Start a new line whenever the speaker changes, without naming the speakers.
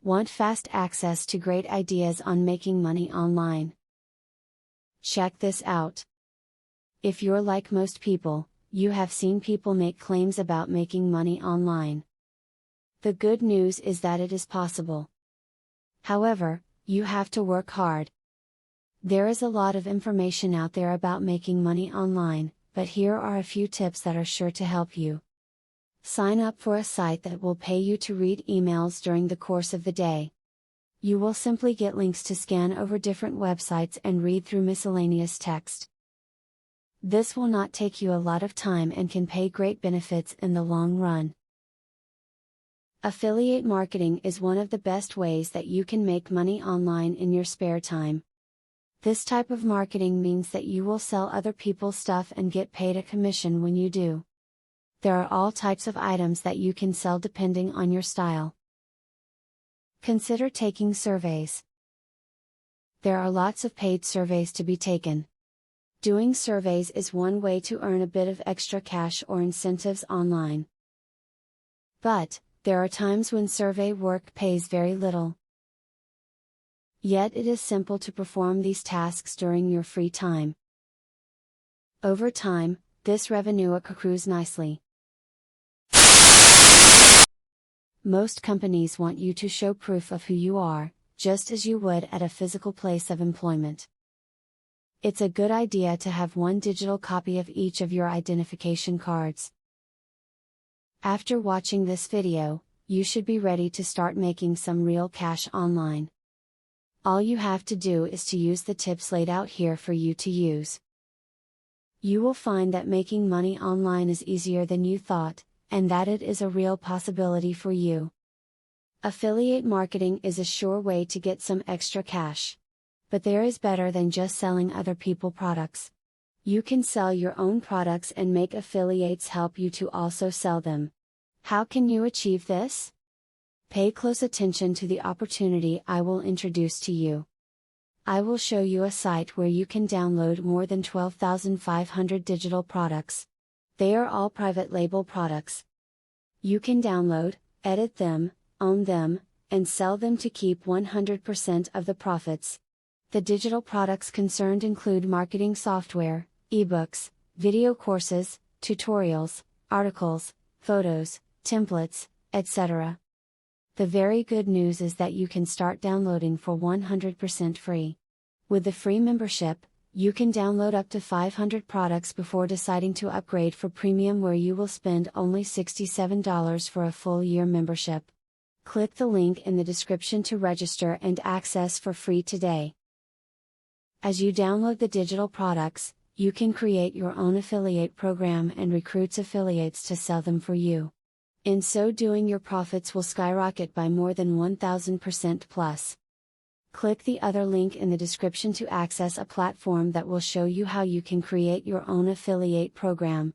Want fast access to great ideas on making money online? Check this out. If you're like most people, you have seen people make claims about making money online. The good news is that it is possible. However, you have to work hard. There is a lot of information out there about making money online, but here are a few tips that are sure to help you. Sign up for a site that will pay you to read emails during the course of the day. You will simply get links to scan over different websites and read through miscellaneous text. This will not take you a lot of time and can pay great benefits in the long run. Affiliate marketing is one of the best ways that you can make money online in your spare time. This type of marketing means that you will sell other people's stuff and get paid a commission when you do. There are all types of items that you can sell depending on your style. Consider taking surveys. There are lots of paid surveys to be taken. Doing surveys is one way to earn a bit of extra cash or incentives online. But, there are times when survey work pays very little. Yet it is simple to perform these tasks during your free time. Over time, this revenue accrues nicely. Most companies want you to show proof of who you are, just as you would at a physical place of employment. It's a good idea to have one digital copy of each of your identification cards. After watching this video, you should be ready to start making some real cash online. All you have to do is to use the tips laid out here for you to use. You will find that making money online is easier than you thought, and that it is a real possibility for you. Affiliate marketing is a sure way to get some extra cash. But there is better than just selling other people's products. You can sell your own products and make affiliates help you to also sell them. How can you achieve this? Pay close attention to the opportunity I will introduce to you. I will show you a site where you can download more than 12,500 digital products. They are all private label products. You can download, edit them, own them, and sell them to keep 100% of the profits. The digital products concerned include marketing software, ebooks, video courses, tutorials, articles, photos, templates, etc. The very good news is that you can start downloading for 100% free. With the free membership, you can download up to 500 products before deciding to upgrade for premium, where you will spend only $67 for a full year membership. Click the link in the description to register and access for free today. As you download the digital products, you can create your own affiliate program and recruit affiliates to sell them for you. In so doing, your profits will skyrocket by more than 1000% plus. Click the other link in the description to access a platform that will show you how you can create your own affiliate program.